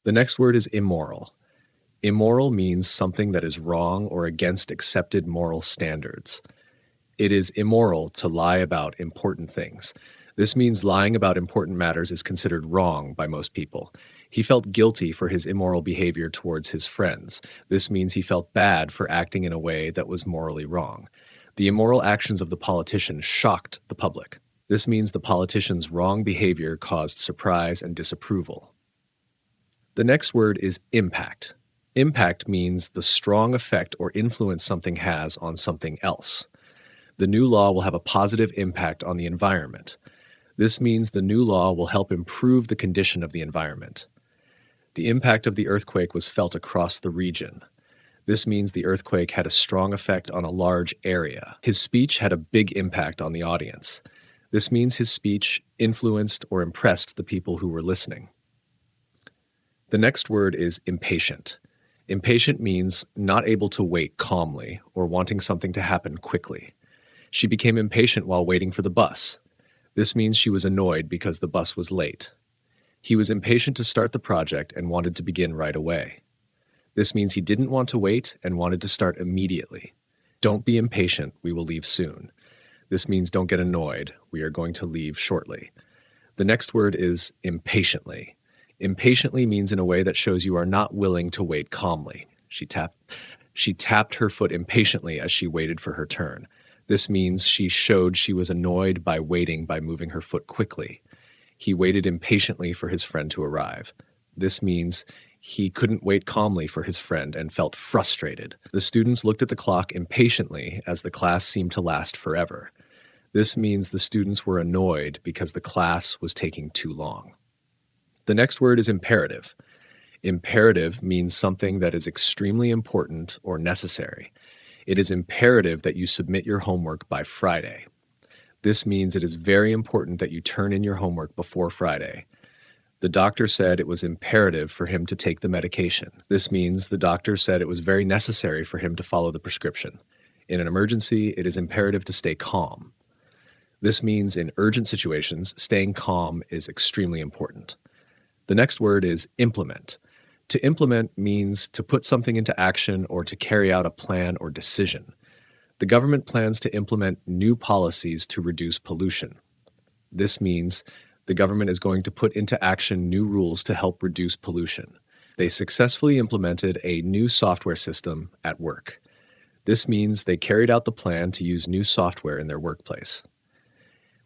The next word is immoral. Immoral means something that is wrong or against accepted moral standards. It is immoral to lie about important things. This means lying about important matters is considered wrong by most people. He felt guilty for his immoral behavior towards his friends. This means he felt bad for acting in a way that was morally wrong. The immoral actions of the politician shocked the public. This means the politician's wrong behavior caused surprise and disapproval. The next word is impact. Impact means the strong effect or influence something has on something else. The new law will have a positive impact on the environment. This means the new law will help improve the condition of the environment. The impact of the earthquake was felt across the region. This means the earthquake had a strong effect on a large area. His speech had a big impact on the audience. This means his speech influenced or impressed the people who were listening. The next word is impatient. Impatient means not able to wait calmly or wanting something to happen quickly. She became impatient while waiting for the bus. This means she was annoyed because the bus was late. He was impatient to start the project and wanted to begin right away. This means he didn't want to wait and wanted to start immediately. Don't be impatient, we will leave soon. This means don't get annoyed, we are going to leave shortly. The next word is impatiently. Impatiently means in a way that shows you are not willing to wait calmly. She tapped her foot impatiently as she waited for her turn. This means she showed she was annoyed by waiting by moving her foot quickly. He waited impatiently for his friend to arrive. This means he couldn't wait calmly for his friend and felt frustrated. The students looked at the clock impatiently as the class seemed to last forever. This means the students were annoyed because the class was taking too long. The next word is imperative. Imperative means something that is extremely important or necessary. It is imperative that you submit your homework by Friday. This means it is very important that you turn in your homework before Friday. The doctor said it was imperative for him to take the medication. This means the doctor said it was very necessary for him to follow the prescription. In an emergency, it is imperative to stay calm. This means in urgent situations, staying calm is extremely important. The next word is implement. To implement means to put something into action or to carry out a plan or decision. The government plans to implement new policies to reduce pollution. This means the government is going to put into action new rules to help reduce pollution. They successfully implemented a new software system at work. This means they carried out the plan to use new software in their workplace.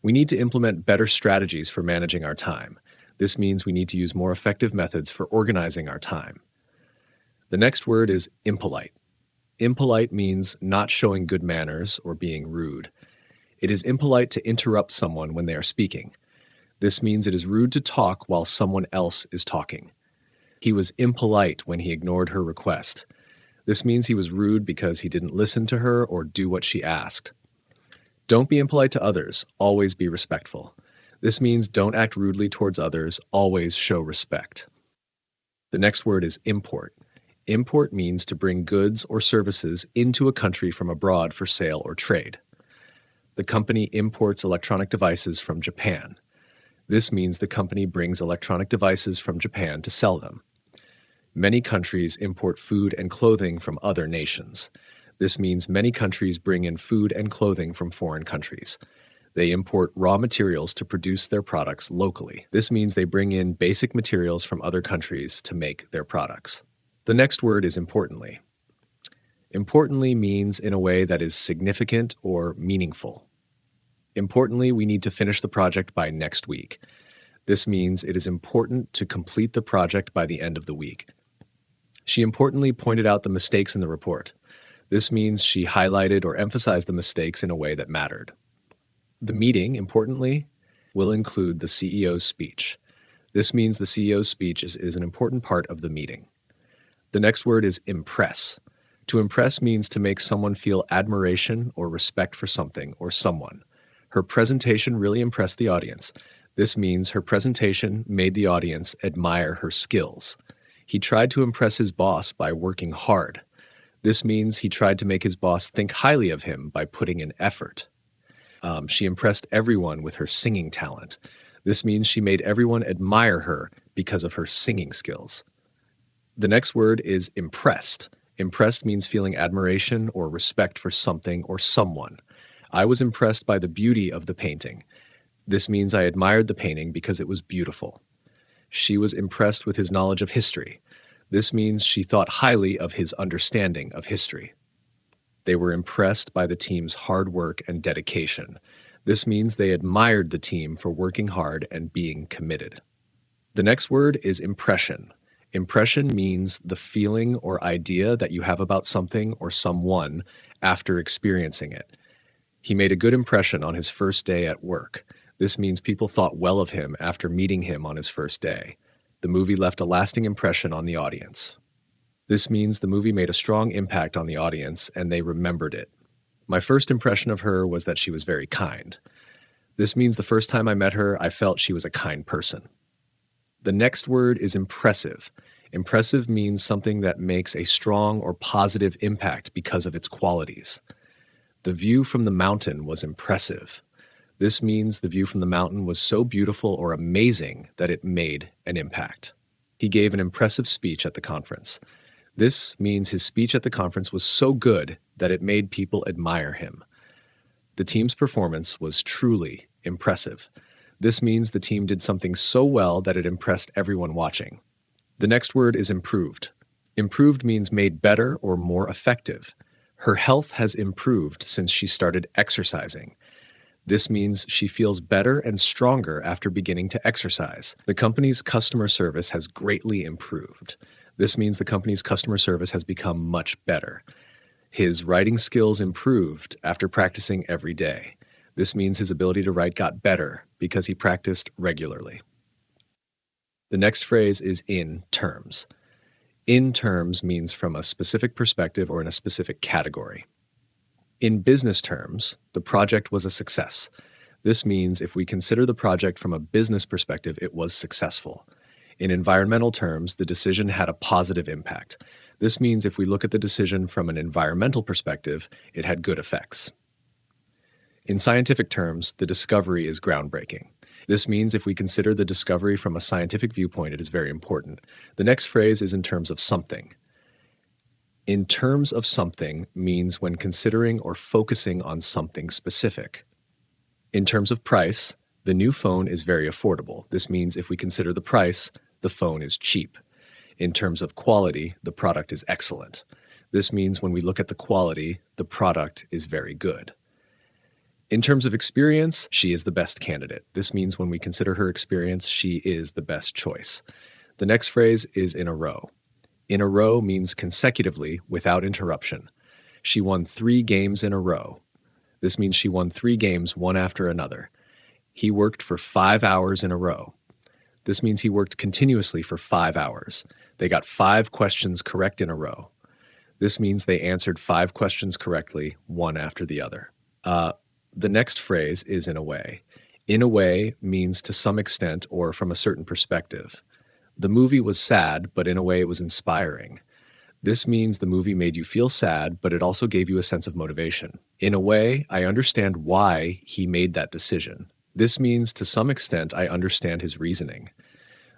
We need to implement better strategies for managing our time. This means we need to use more effective methods for organizing our time. The next word is impolite. Impolite means not showing good manners or being rude. It is impolite to interrupt someone when they are speaking. This means it is rude to talk while someone else is talking. He was impolite when he ignored her request. This means he was rude because he didn't listen to her or do what she asked. Don't be impolite to others, always be respectful. This means don't act rudely towards others, always show respect. The next word is import. Import means to bring goods or services into a country from abroad for sale or trade. The company imports electronic devices from Japan. This means the company brings electronic devices from Japan to sell them. Many countries import food and clothing from other nations. This means many countries bring in food and clothing from foreign countries. They import raw materials to produce their products locally. This means they bring in basic materials from other countries to make their products. The next word is importantly. Importantly means in a way that is significant or meaningful. Importantly, we need to finish the project by next week. This means it is important to complete the project by the end of the week. She importantly pointed out the mistakes in the report. This means she highlighted or emphasized the mistakes in a way that mattered. The meeting, importantly, will include the CEO's speech. This means the CEO's speech is an important part of the meeting. The next word is impress. To impress means to make someone feel admiration or respect for something or someone. Her presentation really impressed the audience. This means her presentation made the audience admire her skills. He tried to impress his boss by working hard. This means he tried to make his boss think highly of him by putting in effort. She impressed everyone with her singing talent. This means she made everyone admire her because of her singing skills. The next word is impressed. Impressed means feeling admiration or respect for something or someone. I was impressed by the beauty of the painting. This means I admired the painting because it was beautiful. She was impressed with his knowledge of history. This means she thought highly of his understanding of history. They were impressed by the team's hard work and dedication. This means they admired the team for working hard and being committed. The next word is impression. Impression means the feeling or idea that you have about something or someone after experiencing it. He made a good impression on his first day at work. This means people thought well of him after meeting him on his first day. The movie left a lasting impression on the audience. This means the movie made a strong impact on the audience and they remembered it. My first impression of her was that she was very kind. This means the first time I met her, I felt she was a kind person. The next word is impressive. Impressive means something that makes a strong or positive impact because of its qualities. The view from the mountain was impressive. This means the view from the mountain was so beautiful or amazing that it made an impact. He gave an impressive speech at the conference. This means his speech at the conference was so good that it made people admire him. The team's performance was truly impressive. This means the team did something so well that it impressed everyone watching. The next word is improved. Improved means made better or more effective. Her health has improved since she started exercising. This means she feels better and stronger after beginning to exercise. The company's customer service has greatly improved. This means the company's customer service has become much better. His writing skills improved after practicing every day. This means his ability to write got better because he practiced regularly. The next phrase is in terms. In terms means from a specific perspective or in a specific category. In business terms, the project was a success. This means if we consider the project from a business perspective, it was successful. In environmental terms, the decision had a positive impact. This means if we look at the decision from an environmental perspective, it had good effects. In scientific terms, the discovery is groundbreaking. This means if we consider the discovery from a scientific viewpoint, it is very important. The next phrase is in terms of something. In terms of something means when considering or focusing on something specific. In terms of price, the new phone is very affordable. This means if we consider the price, the phone is cheap. In terms of quality, the product is excellent. This means when we look at the quality, the product is very good. In terms of experience, she is the best candidate. This means when we consider her experience, she is the best choice. The next phrase is in a row. In a row means consecutively without interruption. She won 3 games in a row. This means she won 3 games one after another. He worked for 5 hours in a row. This means he worked continuously for 5 hours. They got 5 questions correct in a row. This means they answered 5 questions correctly, one after the other. The next phrase is in a way. In a way means to some extent or from a certain perspective. The movie was sad, but in a way it was inspiring. This means the movie made you feel sad, but it also gave you a sense of motivation. In a way, I understand why he made that decision. This means to some extent I understand his reasoning.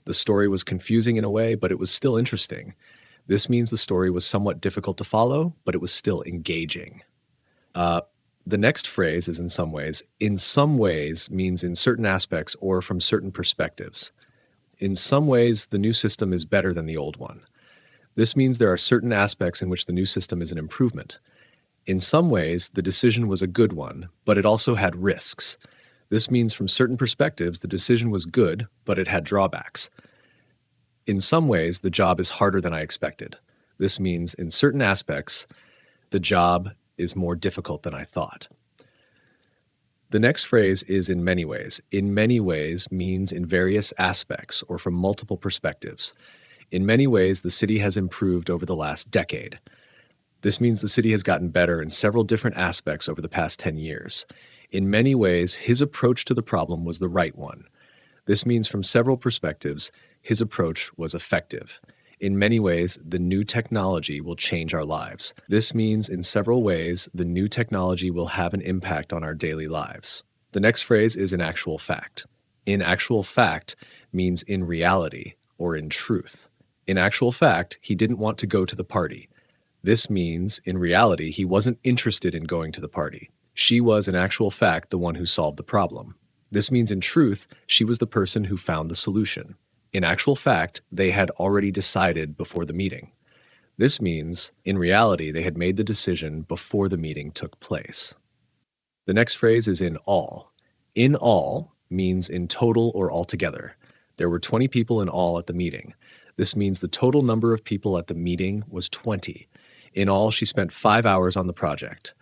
The story was confusing in a way, but it was still interesting. This means the story was somewhat difficult to follow, but it was still engaging. The next phrase is in some ways. In some ways means in certain aspects or from certain perspectives. In some ways, the new system is better than the old one. This means there are certain aspects in which the new system is an improvement. In some ways, the decision was a good one, but it also had risks. This means from certain perspectives, the decision was good, but it had drawbacks. In some ways, the job is harder than I expected. This means in certain aspects, the job is more difficult than I thought. The next phrase is in many ways. In many ways means in various aspects or from multiple perspectives. In many ways, the city has improved over the last decade. This means the city has gotten better in several different aspects over the past 10 years. In many ways, his approach to the problem was the right one. This means from several perspectives, his approach was effective. In many ways, the new technology will change our lives. This means in several ways, the new technology will have an impact on our daily lives. The next phrase is in actual fact. In actual fact means in reality or in truth. In actual fact, he didn't want to go to the party. This means, in reality, he wasn't interested in going to the party. She was, in actual fact, the one who solved the problem. This means, in truth, she was the person who found the solution. In actual fact, they had already decided before the meeting. This means, in reality, they had made the decision before the meeting took place. The next phrase is in all. In all means in total or altogether. There were 20 people in all at the meeting. This means the total number of people at the meeting was 20. In all, she spent 5 hours on the project.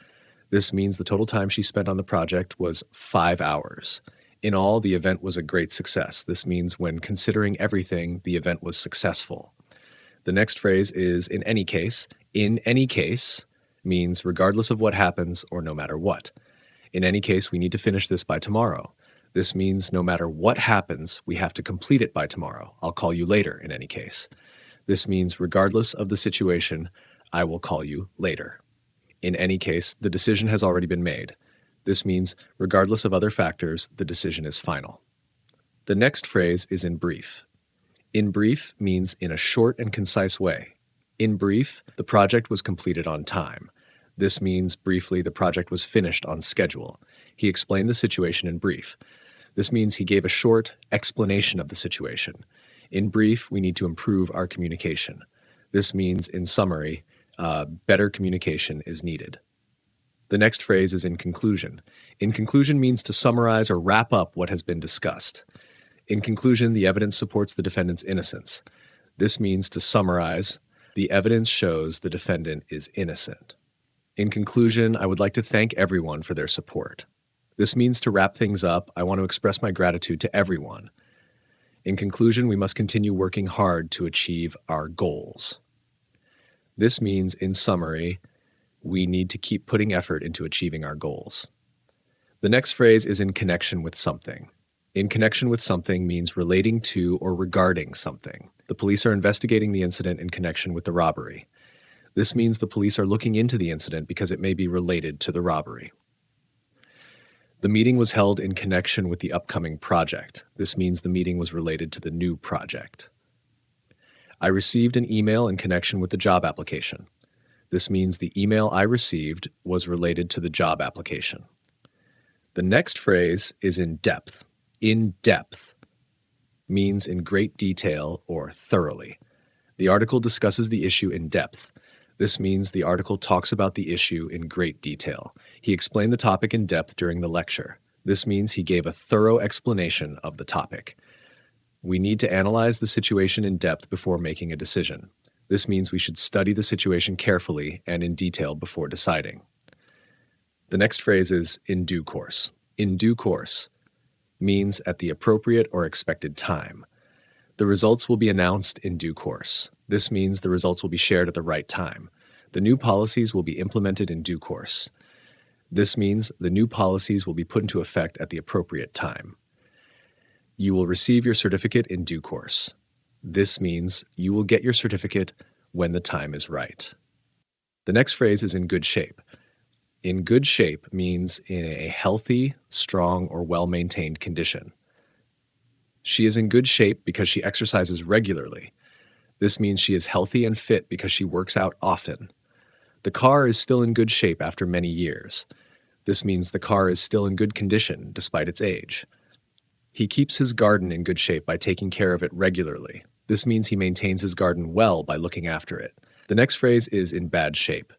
This means the total time she spent on the project was 5 hours. In all, the event was a great success. This means when considering everything, the event was successful. The next phrase is in any case. In any case means regardless of what happens or no matter what. In any case, we need to finish this by tomorrow. This means no matter what happens, we have to complete it by tomorrow. I'll call you later in any case. This means regardless of the situation, I will call you later. In any case, the decision has already been made. This means regardless of other factors, the decision is final. The next phrase is in brief. In brief means in a short and concise way. In brief, the project was completed on time. This means briefly the project was finished on schedule. He explained the situation in brief. This means he gave a short explanation of the situation. In brief, we need to improve our communication. This means, in summary, better communication is needed. The next phrase is in conclusion. In conclusion means to summarize or wrap up what has been discussed. In conclusion, the evidence supports the defendant's innocence. This means to summarize, the evidence shows the defendant is innocent. In conclusion, I would like to thank everyone for their support. This means to wrap things up, I want to express my gratitude to everyone. In conclusion, we must continue working hard to achieve our goals. This means, in summary, we need to keep putting effort into achieving our goals. The next phrase is in connection with something. In connection with something means relating to or regarding something. The police are investigating the incident in connection with the robbery. This means the police are looking into the incident because it may be related to the robbery. The meeting was held in connection with the upcoming project. This means the meeting was related to the new project. I received an email in connection with the job application. This means the email I received was related to the job application. The next phrase is in depth. In depth means in great detail or thoroughly. The article discusses the issue in depth. This means the article talks about the issue in great detail. He explained the topic in depth during the lecture. This means he gave a thorough explanation of the topic. We need to analyze the situation in depth before making a decision. This means we should study the situation carefully and in detail before deciding. The next phrase is in due course. In due course means at the appropriate or expected time. The results will be announced in due course. This means the results will be shared at the right time. The new policies will be implemented in due course. This means the new policies will be put into effect at the appropriate time. You will receive your certificate in due course. This means you will get your certificate when the time is right. The next phrase is in good shape. In good shape means in a healthy, strong, or well-maintained condition. She is in good shape because she exercises regularly. This means she is healthy and fit because she works out often. The car is still in good shape after many years. This means the car is still in good condition despite its age. He keeps his garden in good shape by taking care of it regularly. This means he maintains his garden well by looking after it. The next phrase is in bad shape.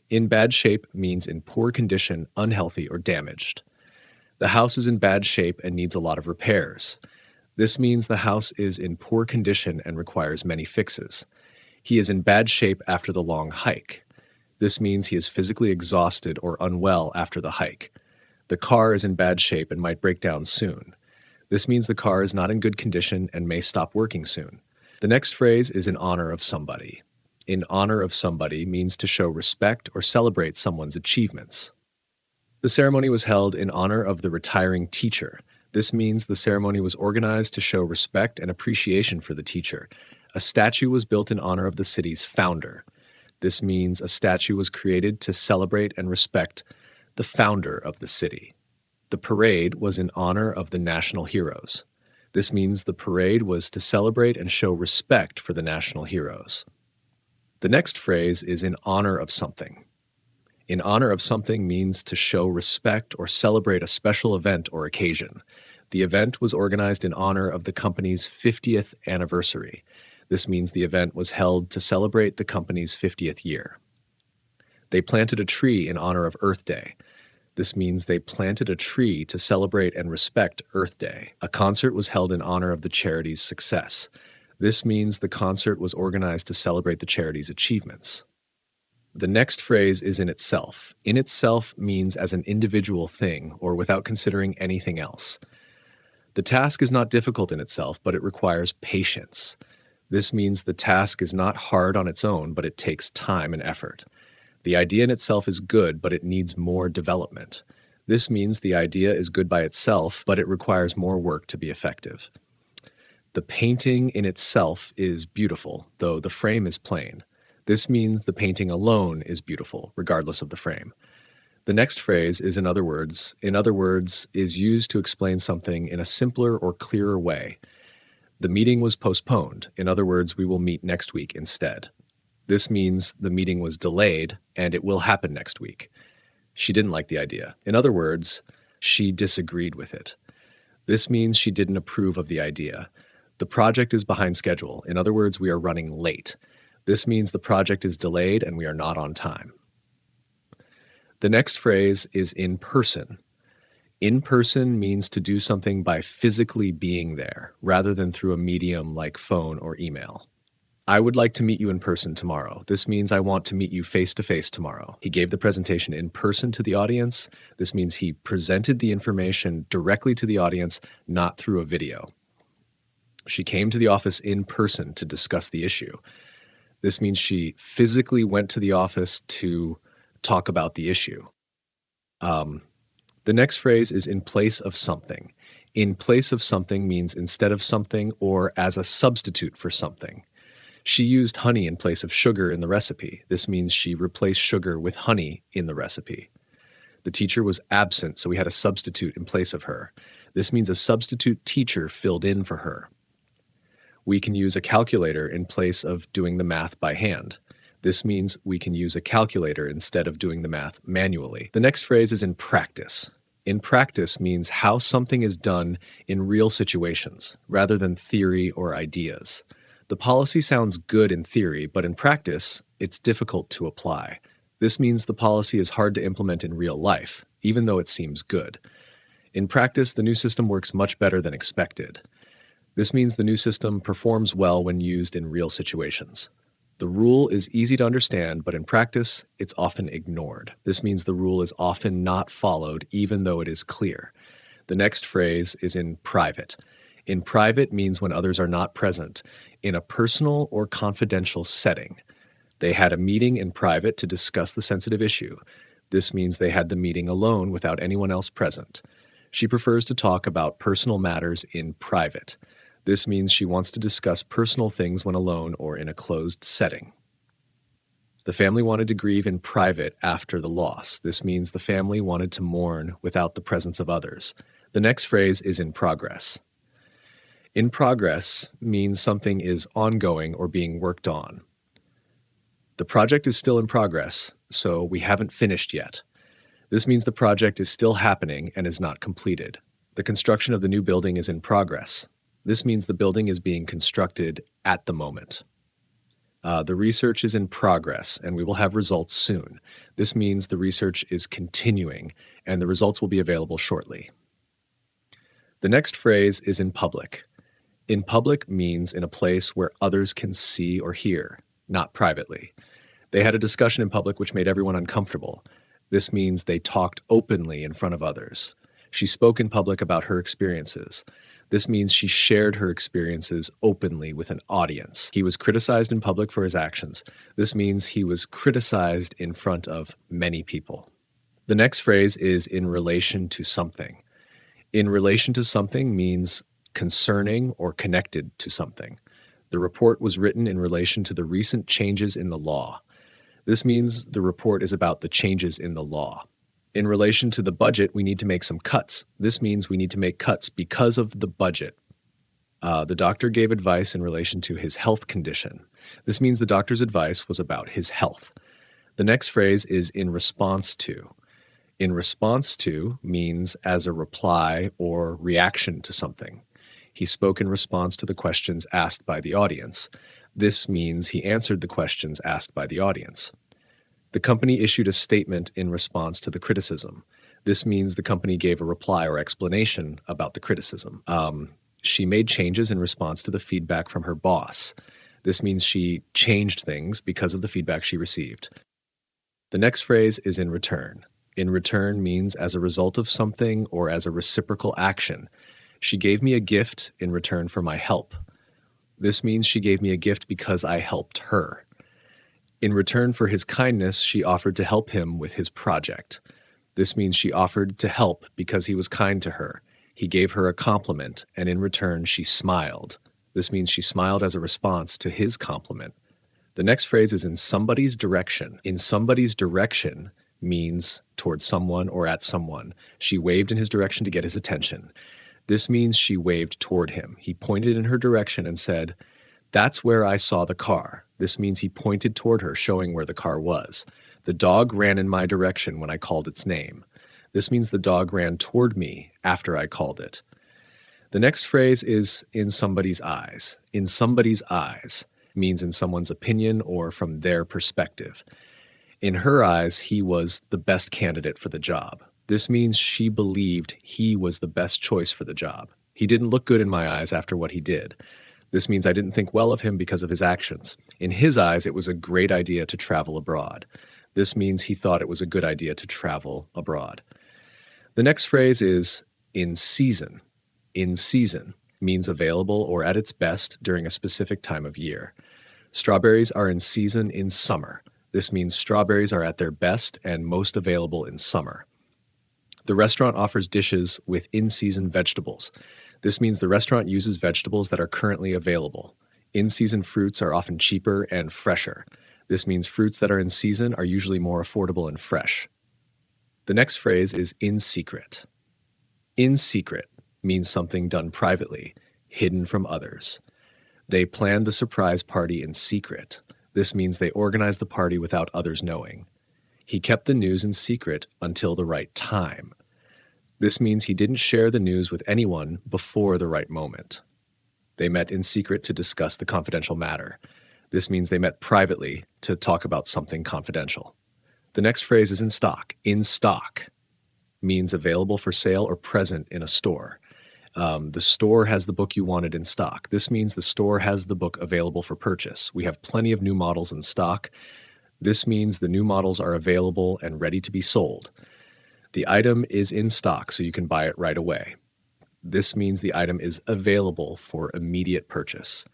In bad shape means in poor condition, unhealthy, or damaged. The house is in bad shape and needs a lot of repairs. This means the house is in poor condition and requires many fixes. He is in bad shape after the long hike. This means he is physically exhausted or unwell after the hike. The car is in bad shape and might break down soon. This means the car is not in good condition and may stop working soon. The next phrase is in honor of somebody. In honor of somebody means to show respect or celebrate someone's achievements. The ceremony was held in honor of the retiring teacher. This means the ceremony was organized to show respect and appreciation for the teacher. A statue was built in honor of the city's founder. This means a statue was created to celebrate and respect the founder of the city. The parade was in honor of the national heroes. This means the parade was to celebrate and show respect for the national heroes. The next phrase is in honor of something. In honor of something means to show respect or celebrate a special event or occasion. The event was organized in honor of the company's 50th anniversary. This means the event was held to celebrate the company's 50th year. They planted a tree in honor of Earth Day. This means they planted a tree to celebrate and respect Earth Day. A concert was held in honor of the charity's success. This means the concert was organized to celebrate the charity's achievements. The next phrase is in itself. In itself means as an individual thing or without considering anything else. The task is not difficult in itself, but it requires patience. This means the task is not hard on its own, but it takes time and effort. The idea in itself is good, but it needs more development. This means the idea is good by itself, but it requires more work to be effective. The painting in itself is beautiful, though the frame is plain. This means the painting alone is beautiful, regardless of the frame. The next phrase is in other words, is used to explain something in a simpler or clearer way. The meeting was postponed. In other words, we will meet next week instead. This means the meeting was delayed and it will happen next week. She didn't like the idea. In other words, she disagreed with it. This means she didn't approve of the idea. The project is behind schedule. In other words, we are running late. This means the project is delayed and we are not on time. The next phrase is in person. In person means to do something by physically being there, rather than through a medium like phone or email. I would like to meet you in person tomorrow. This means I want to meet you face-to-face tomorrow. He gave the presentation in person to the audience. This means he presented the information directly to the audience, not through a video. She came to the office in person to discuss the issue. This means she physically went to the office to talk about the issue. The next phrase is in place of something. In place of something means instead of something or as a substitute for something. She used honey in place of sugar in the recipe. This means she replaced sugar with honey in the recipe. The teacher was absent, so we had a substitute in place of her. This means a substitute teacher filled in for her. We can use a calculator in place of doing the math by hand. This means we can use a calculator instead of doing the math manually. The next phrase is in practice. In practice means how something is done in real situations, rather than theory or ideas. The policy sounds good in theory, but in practice, it's difficult to apply. This means the policy is hard to implement in real life, even though it seems good. In practice, the new system works much better than expected. This means the new system performs well when used in real situations. The rule is easy to understand, but in practice, it's often ignored. This means the rule is often not followed, even though it is clear. The next phrase is in private. In private means when others are not present, in a personal or confidential setting. They had a meeting in private to discuss the sensitive issue. This means they had the meeting alone without anyone else present. She prefers to talk about personal matters in private. This means she wants to discuss personal things when alone or in a closed setting. The family wanted to grieve in private after the loss. This means the family wanted to mourn without the presence of others. The next phrase is in progress. In progress means something is ongoing or being worked on. The project is still in progress, so we haven't finished yet. This means the project is still happening and is not completed. The construction of the new building is in progress. This means the building is being constructed at the moment. The research is in progress, and we will have results soon. This means the research is continuing, and the results will be available shortly. The next phrase is in public. In public means in a place where others can see or hear, not privately. They had a discussion in public which made everyone uncomfortable. This means they talked openly in front of others. She spoke in public about her experiences. This means she shared her experiences openly with an audience. He was criticized in public for his actions. This means he was criticized in front of many people. The next phrase is in relation to something. In relation to something means concerning or connected to something. The report was written in relation to the recent changes in the law. This means the report is about the changes in the law. In relation to the budget, we need to make some cuts. This means we need to make cuts because of the budget. The doctor gave advice in relation to his health condition. This means the doctor's advice was about his health. The next phrase is in response to. In response to means as a reply or reaction to something. He spoke in response to the questions asked by the audience. This means he answered the questions asked by the audience. The company issued a statement in response to the criticism. This means the company gave a reply or explanation about the criticism. She made changes in response to the feedback from her boss. This means she changed things because of the feedback she received. The next phrase is in return. In return means as a result of something or as a reciprocal action. She gave me a gift in return for my help. This means she gave me a gift because I helped her. In return for his kindness, she offered to help him with his project. This means she offered to help because he was kind to her. He gave her a compliment, and in return, she smiled. This means she smiled as a response to his compliment. The next phrase is in somebody's direction. In somebody's direction means towards someone or at someone. She waved in his direction to get his attention. This means she waved toward him. He pointed in her direction and said, "That's where I saw the car." This means he pointed toward her, showing where the car was. The dog ran in my direction when I called its name. This means the dog ran toward me after I called it. The next phrase is in somebody's eyes. In somebody's eyes means in someone's opinion or from their perspective. In her eyes, he was the best candidate for the job. This means she believed he was the best choice for the job. He didn't look good in my eyes after what he did. This means I didn't think well of him because of his actions. In his eyes, it was a great idea to travel abroad. This means he thought it was a good idea to travel abroad. The next phrase is in season. In season means available or at its best during a specific time of year. Strawberries are in season in summer. This means strawberries are at their best and most available in summer. The restaurant offers dishes with in-season vegetables. This means the restaurant uses vegetables that are currently available. In-season fruits are often cheaper and fresher. This means fruits that are in season are usually more affordable and fresh. The next phrase is in secret. In secret means something done privately, hidden from others. They planned the surprise party in secret. This means they organized the party without others knowing. He kept the news in secret until the right time. This means he didn't share the news with anyone before the right moment. They met in secret to discuss the confidential matter. This means they met privately to talk about something confidential. The next phrase is in stock. In stock means available for sale or present in a store. The store has the book you wanted in stock. This means the store has the book available for purchase. We have plenty of new models in stock. This means the new models are available and ready to be sold. The item is in stock, so you can buy it right away. This means the item is available for immediate purchase.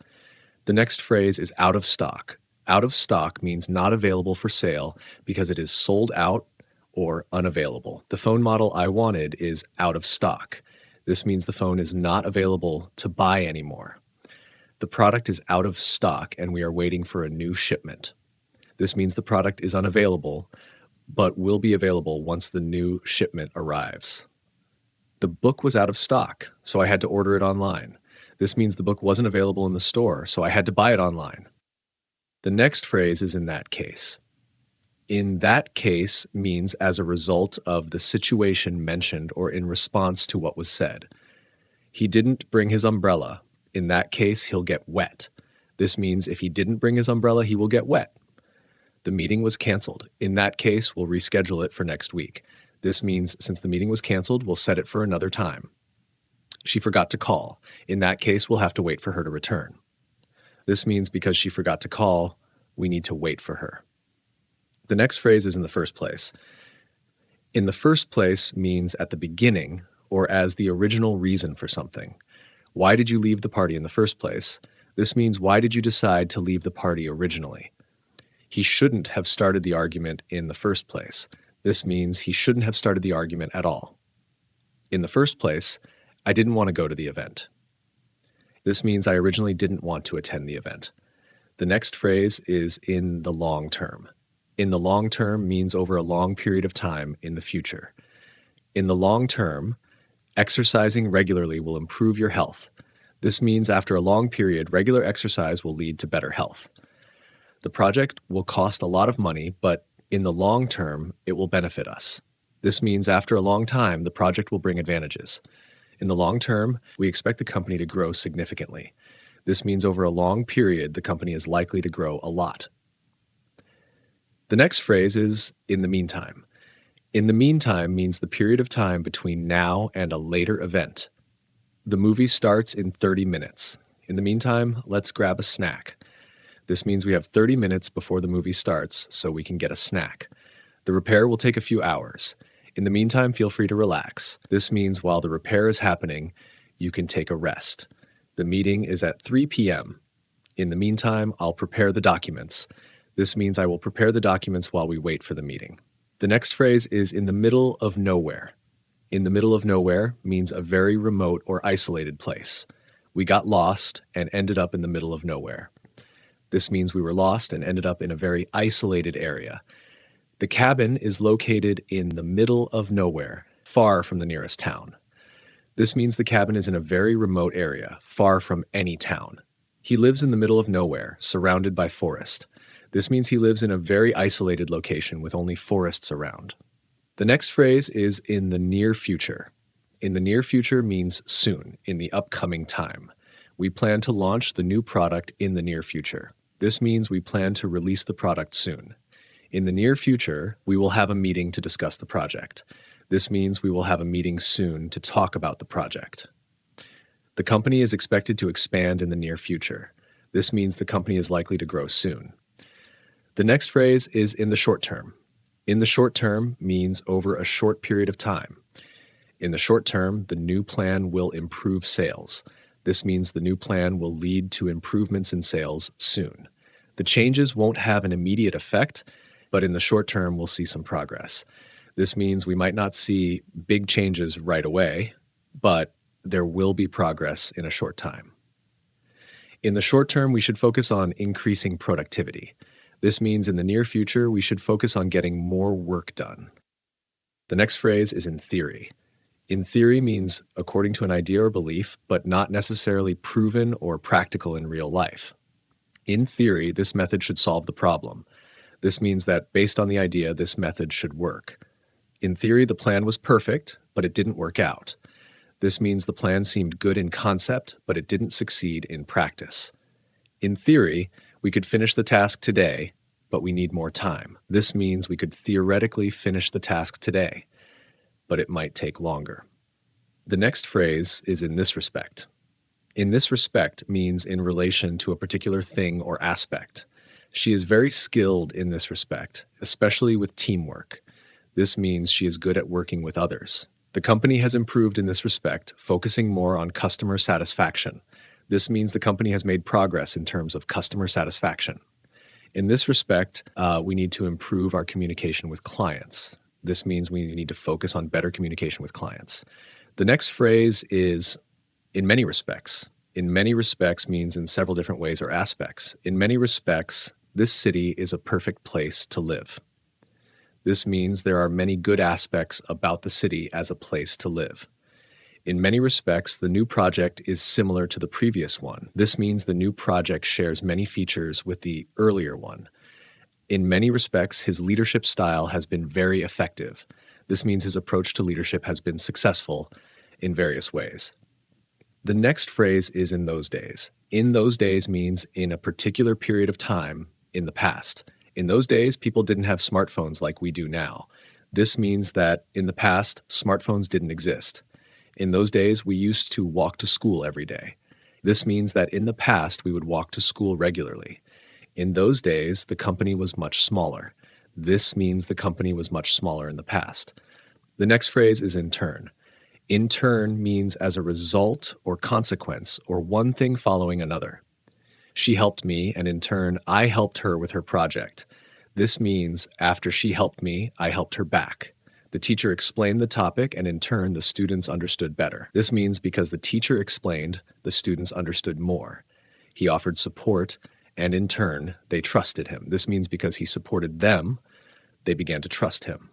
The next phrase is out of stock. Out of stock means not available for sale because it is sold out or unavailable. The phone model I wanted is out of stock. This means the phone is not available to buy anymore. The product is out of stock and we are waiting for a new shipment. This means the product is unavailable, but will be available once the new shipment arrives. The book was out of stock, so I had to order it online. This means the book wasn't available in the store, so I had to buy it online. The next phrase is in that case. In that case means as a result of the situation mentioned or in response to what was said. He didn't bring his umbrella. In that case, he'll get wet. This means if he didn't bring his umbrella, he will get wet. The meeting was canceled. In that case, we'll reschedule it for next week. This means since the meeting was canceled, we'll set it for another time. She forgot to call. In that case, we'll have to wait for her to return. This means because she forgot to call, we need to wait for her. The next phrase is in the first place. In the first place means at the beginning or as the original reason for something. Why did you leave the party in the first place? This means why did you decide to leave the party originally? He shouldn't have started the argument in the first place. This means he shouldn't have started the argument at all. In the first place, I didn't want to go to the event. This means I originally didn't want to attend the event. The next phrase is in the long term. In the long term means over a long period of time in the future. In the long term, exercising regularly will improve your health. This means after a long period, regular exercise will lead to better health. The project will cost a lot of money, but in the long term, it will benefit us. This means after a long time, the project will bring advantages. In the long term, we expect the company to grow significantly. This means over a long period, the company is likely to grow a lot. The next phrase is in the meantime. In the meantime means the period of time between now and a later event. The movie starts in 30 minutes. In the meantime, let's grab a snack. This means we have 30 minutes before the movie starts so we can get a snack. The repair will take a few hours. In the meantime, feel free to relax. This means while the repair is happening, you can take a rest. The meeting is at 3 p.m. In the meantime, I'll prepare the documents. This means I will prepare the documents while we wait for the meeting. The next phrase is in the middle of nowhere. In the middle of nowhere means a very remote or isolated place. We got lost and ended up in the middle of nowhere. This means we were lost and ended up in a very isolated area. The cabin is located in the middle of nowhere, far from the nearest town. This means the cabin is in a very remote area, far from any town. He lives in the middle of nowhere, surrounded by forest. This means he lives in a very isolated location with only forests around. The next phrase is in the near future. In the near future means soon, in the upcoming time. We plan to launch the new product in the near future. This means we plan to release the product soon. In the near future, we will have a meeting to discuss the project. This means we will have a meeting soon to talk about the project. The company is expected to expand in the near future. This means the company is likely to grow soon. The next phrase is in the short term. In the short term means over a short period of time. In the short term, the new plan will improve sales. This means the new plan will lead to improvements in sales soon. The changes won't have an immediate effect, but in the short term, we'll see some progress. This means we might not see big changes right away, but there will be progress in a short time. In the short term, we should focus on increasing productivity. This means in the near future, we should focus on getting more work done. The next phrase is in theory. In theory means according to an idea or belief, but not necessarily proven or practical in real life. In theory, this method should solve the problem. This means that based on the idea, this method should work. In theory, the plan was perfect, but it didn't work out. This means the plan seemed good in concept, but it didn't succeed in practice. In theory, we could finish the task today, but we need more time. This means we could theoretically finish the task today, but it might take longer. The next phrase is in this respect. In this respect means in relation to a particular thing or aspect. She is very skilled in this respect, especially with teamwork. This means she is good at working with others. The company has improved in this respect, focusing more on customer satisfaction. This means the company has made progress in terms of customer satisfaction. In this respect, we need to improve our communication with clients. This means we need to focus on better communication with clients. The next phrase is in many respects. In many respects means in several different ways or aspects. In many respects, this city is a perfect place to live. This means there are many good aspects about the city as a place to live. In many respects, the new project is similar to the previous one. This means the new project shares many features with the earlier one. In many respects, his leadership style has been very effective. This means his approach to leadership has been successful in various ways. The next phrase is in those days. In those days means in a particular period of time in the past. In those days, people didn't have smartphones like we do now. This means that in the past, smartphones didn't exist. In those days, we used to walk to school every day. This means that in the past, we would walk to school regularly. In those days, the company was much smaller. This means the company was much smaller in the past. The next phrase is in turn. In turn means as a result or consequence or one thing following another. She helped me, and in turn, I helped her with her project. This means after she helped me, I helped her back. The teacher explained the topic, and in turn, the students understood better. This means because the teacher explained, the students understood more. He offered support, and in turn, they trusted him. This means because he supported them, they began to trust him.